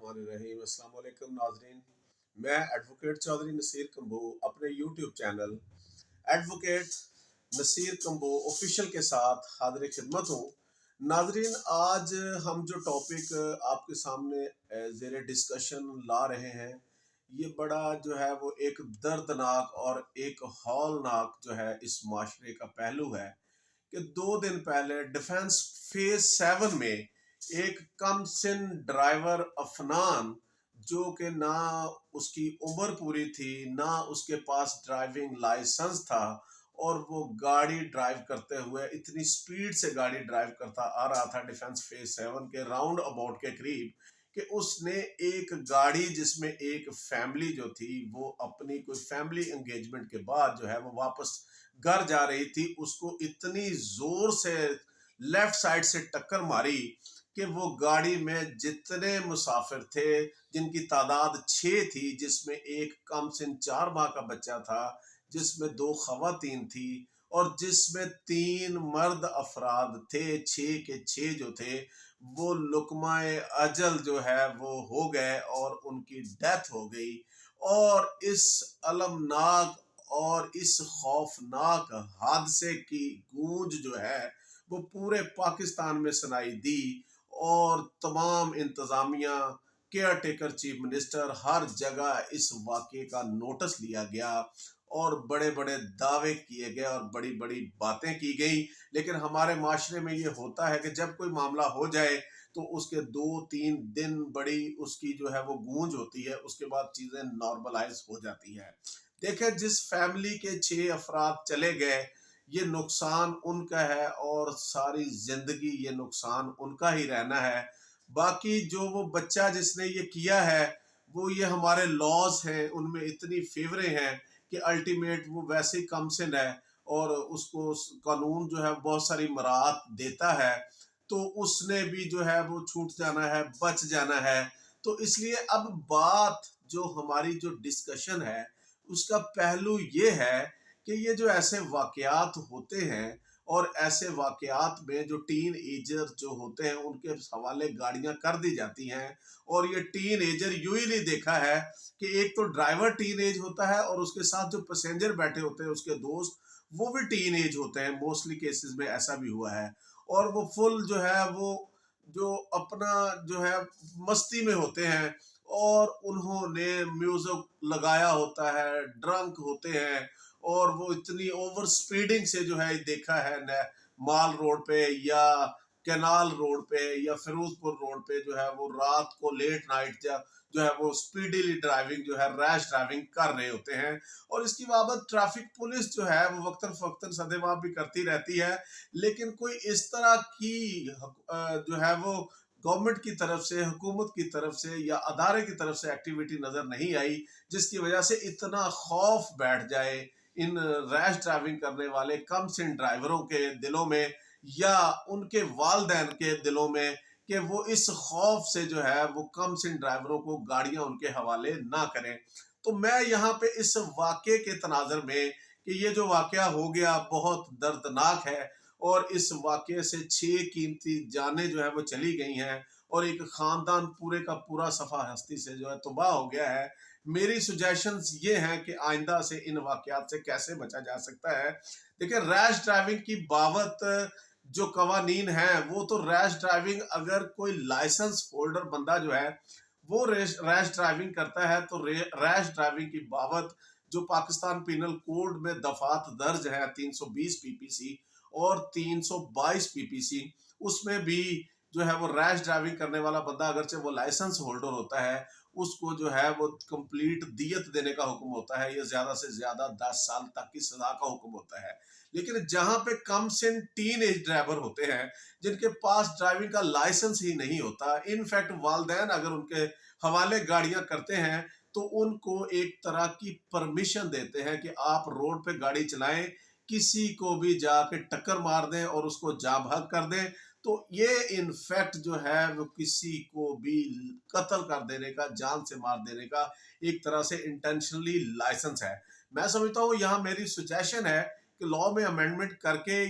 बिस्मिल्लाहिर्रहमानिर्रहीम। अस्सलाम वालेकुम नाज़रीन, मैं एडवोकेट चौधरी नसीर कम्बो अपने YouTube channel advocate Naseer Kamboh official के साथ हाजिर खिदमत हूँ। नाज़रीन, आज हम जो टॉपिक आपके सामने ज़ेरे डिस्कशन ला रहे हैं, ये बड़ा जो है वो एक दर्दनाक और एक हौलनाक जो है इस माशरे का पहलू है कि 2 दिन पहले डिफेंस फेज 7 में एक कम सिन ड्राइवर अफनान, जो कि ना उसकी उम्र पूरी थी ना उसके पास ड्राइविंग लाइसेंस था, और वो गाड़ी ड्राइव करते हुए इतनी स्पीड से गाड़ी ड्राइव करता आ रहा था डिफेंस फेज 7 के राउंड अबाउट के करीब कि उसने एक गाड़ी जिसमें एक फैमिली जो थी वो अपनी कोई फैमिली एंगेजमेंट के बाद जो है वो वापस घर जा रही थी, उसको इतनी जोर से लेफ्ट साइड से टक्कर मारी कि वो गाड़ी में जितने मुसाफिर थे, जिनकी तादाद 6 थी, जिसमें एक कम सिन 4 माह का बच्चा था, जिसमें 2 खवातीन थी और जिसमें 3 मर्द अफराद थे, 6 के 6 जो थे वो लुकमाए अजल जो है वो हो गए और उनकी डेथ हो गई। और इस अलमनाक और इस खौफनाक हादसे की गूंज जो है वो पूरे पाकिस्तान में सुनाई दी, और तमाम इंतज़ामिया, केयर टेकर, चीफ मिनिस्टर, हर जगह इस वाक़े का नोटिस लिया गया और बड़े बड़े दावे किए गए और बड़ी बड़ी बातें की गई। लेकिन हमारे माशरे में ये होता है कि जब कोई मामला हो जाए तो उसके 2-3 दिन बड़ी उसकी जो है वो गूंज होती है, उसके बाद चीज़ें नॉर्मलाइज हो जाती है। देखें, जिस फैमिली के 6 अफराद चले गए, ये नुकसान उनका है और सारी जिंदगी ये नुकसान उनका ही रहना है। बाकी जो वो बच्चा जिसने ये किया है, वो ये हमारे लॉज हैं उनमें इतनी फेवरें हैं कि अल्टीमेट वो वैसे ही कम सिन है और उसको कानून जो है बहुत सारी मराहत देता है, तो उसने भी जो है वो छूट जाना है, बच जाना है। तो इसलिए अब बात जो हमारी जो डिस्कशन है उसका पहलू ये है कि ये जो ऐसे वाकयात होते हैं और ऐसे वाकयात में जो टीन एजर जो होते हैं उनके हवाले गाड़ियां कर दी जाती हैं, और ये टीन एजर यूं ही नहीं देखा है कि एक तो ड्राइवर टीन एज होता है और उसके साथ जो पैसेंजर बैठे होते हैं उसके दोस्त वो भी टीन एज होते हैं। मोस्टली केसेस में ऐसा भी हुआ है, और वो फुल जो है वो जो अपना जो है मस्ती में होते हैं और उन्होंने म्यूजिक लगाया होता है, ड्रंक होते हैं, और वो इतनी ओवर स्पीडिंग से जो है देखा है न माल रोड पे या कैनाल रोड पे या फिरोजपुर रोड पे जो है वो रात को लेट नाइट जो है वो स्पीडीली ड्राइविंग जो है रैश ड्राइविंग कर रहे होते हैं। और इसकी बाबत ट्रैफिक पुलिस जो है वो वक्तन फवक्तन सदेबाब भी करती रहती है, लेकिन कोई इस तरह की जो है वो गवर्नमेंट की तरफ से, हुकूमत की तरफ से या अदारे की तरफ से एक्टिविटी नजर नहीं आई जिसकी वजह से इतना खौफ बैठ जाए इन रैश ड्राइविंग करने वाले कम सिन ड्राइवरों के दिलों में या उनके वालदैन के दिलों में कि वो इस खौफ से जो है वो कम सिन ड्राइवरों को गाड़ियां उनके हवाले ना करें। तो मैं यहाँ पे इस वाक़े के तनाज़र में कि ये जो वाक़या हो गया बहुत दर्दनाक है, और इस वाक़े से 6 कीमती जानें जो है वो चली गई हैं और एक ख़ानदान पूरे का पूरा सफ़ा हस्ती से जो है तबाह हो गया है। मेरी सजेशंस ये हैं कि आइंदा से इन वाक़यात से कैसे बचा जा सकता है। देखिए, रैश ड्राइविंग की बाबत जो कवानीन हैं वो तो रैश ड्राइविंग, अगर कोई लाइसेंस होल्डर बंदा जो है वो रैश ड्राइविंग करता है तो रैश ड्राइविंग की बाबत जो पाकिस्तान पीनल कोड में दफात दर्ज है 320 पीपीसी और 322 पीपीसी, उसमें भी जो है वो रैश ड्राइविंग करने वाला बंदा अगरचे वो लाइसेंस होल्डर होता है, उसको जो है वो कंप्लीट दियत देने का हुक्म होता है, ये ज्यादा से ज्यादा 10 साल तक की सजा का हुक्म होता है। लेकिन जहां पे कम सिन टीन एज ड्राइवर होते हैं जिनके पास ड्राइविंग का लाइसेंस ही नहीं होता, इनफैक्ट वालदैन अगर उनके हवाले गाड़ियां करते हैं तो उनको एक तरह की परमिशन देते हैं कि आप रोड पे गाड़ी चलाएं, किसी को भी जाके टक्कर मार दें और उसको जा भाग कर दें, तो ये इनफैक्ट जो है वो किसी को भी कत्ल कर देने का, जान से मार देने का एक तरह से इंटेंशनली लाइसेंस है। मैं समझता हूँ यहाँ मेरी सजेशन है कि लॉ में अमेंडमेंट करके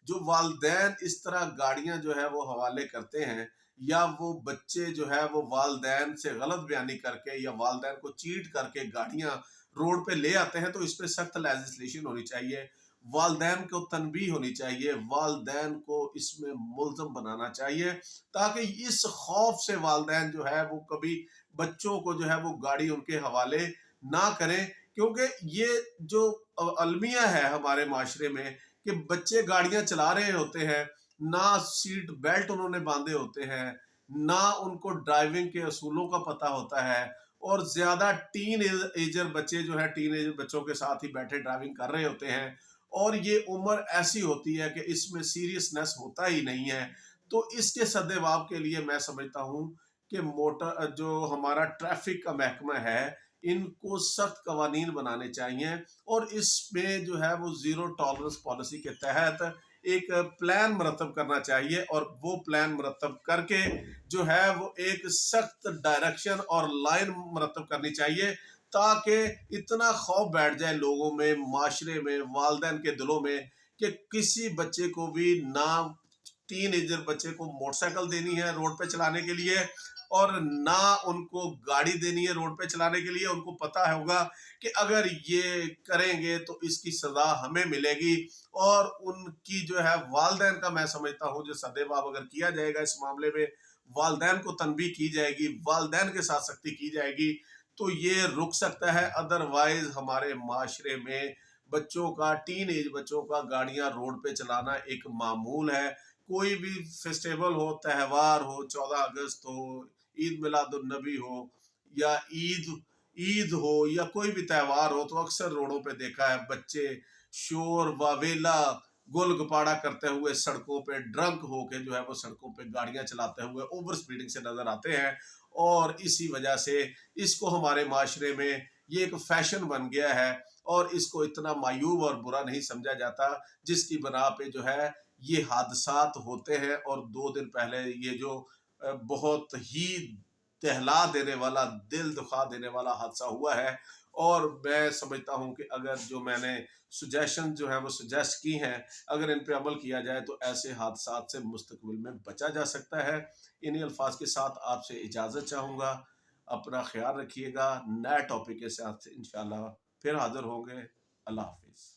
जो वालदैन इस तरह गाड़ियां जो है वो हवाले करते हैं یا وہ بچے جو ہے وہ والدین سے غلط بیانی کر کے یا والدین کو چیٹ کر کے گاڑیاں روڈ پہ لے آتے ہیں، تو اس پہ سخت لیجسلیشن ہونی چاہیے، والدین کو تنبیہ ہونی چاہیے، والدین کو اس میں ملزم بنانا چاہیے، تاکہ اس خوف سے والدین جو ہے وہ کبھی بچوں کو جو ہے وہ گاڑی ان کے حوالے نہ کریں، کیونکہ یہ جو المیہ ہے ہمارے معاشرے میں کہ بچے گاڑیاں چلا رہے ہوتے ہیں، نہ سیٹ بیلٹ انہوں نے باندھے ہوتے ہیں، نہ ان کو ڈرائیونگ کے اصولوں کا پتہ ہوتا ہے، اور زیادہ ٹین ایجر بچے جو ہیں ٹین ایجر بچوں کے ساتھ ہی بیٹھے ڈرائیونگ کر رہے ہوتے ہیں، اور یہ عمر ایسی ہوتی ہے کہ اس میں سیریسنس ہوتا ہی نہیں ہے۔ تو اس کے سد جواب کے لیے میں سمجھتا ہوں کہ موٹر جو ہمارا ٹریفک کا محکمہ ہے، ان کو سخت قوانین بنانے چاہیے، اور اس میں جو ہے وہ زیرو ٹالرنس پالیسی کے تحت ایک پلان مرتب کرنا چاہیے، اور وہ پلان مرتب کر کے جو ہے وہ ایک سخت ڈائریکشن اور لائن مرتب کرنی چاہیے، تاکہ اتنا خوف بیٹھ جائے لوگوں میں، معاشرے میں، والدین کے دلوں میں، کہ کسی بچے کو بھی نہ ٹین ایجر بچے کو موٹر سائیکل دینی ہے روڈ پہ چلانے کے لیے، اور نہ ان کو گاڑی دینی ہے روڈ پہ چلانے کے لیے۔ ان کو پتہ ہوگا کہ اگر یہ کریں گے تو اس کی سزا ہمیں ملے گی، اور ان کی جو ہے والدین کا میں سمجھتا ہوں جو سدباب اگر کیا جائے گا اس معاملے میں، والدین کو تنبیہ کی جائے گی، والدین کے ساتھ سختی کی جائے گی، تو یہ رک سکتا ہے۔ ادروائز ہمارے معاشرے میں بچوں کا ٹین ایج بچوں کا گاڑیاں روڈ پہ چلانا ایک معمول ہے۔ کوئی بھی فیسٹیول ہو، تہوار ہو، 14 اگست ہو، عید میلاد النبی ہو، یا عید ہو، یا کوئی بھی تہوار ہو، تو اکثر روڈوں پہ دیکھا ہے بچے شور واویلا گول گپاڑا کرتے ہوئے سڑکوں پہ ڈرنک ہو کے جو ہے وہ سڑکوں پہ گاڑیاں چلاتے ہوئے اوور سپیڈنگ سے نظر آتے ہیں، اور اسی وجہ سے اس کو ہمارے معاشرے میں یہ ایک فیشن بن گیا ہے، اور اس کو اتنا معیوب اور برا نہیں سمجھا جاتا، جس کی بنا پہ جو ہے یہ حادثات ہوتے ہیں۔ اور 2 دن پہلے یہ جو بہت ہی دہلا دینے والا، دل دکھا دینے والا حادثہ ہوا ہے، اور میں سمجھتا ہوں کہ اگر جو میں نے سجیشن جو ہے وہ سجیسٹ کی ہیں، اگر ان پہ عمل کیا جائے تو ایسے حادثات سے مستقبل میں بچا جا سکتا ہے۔ انہی الفاظ کے ساتھ آپ سے اجازت چاہوں گا، اپنا خیال رکھیے گا، نئے ٹاپک کے ساتھ انشاءاللہ پھر حاضر ہوں گے۔ اللہ حافظ۔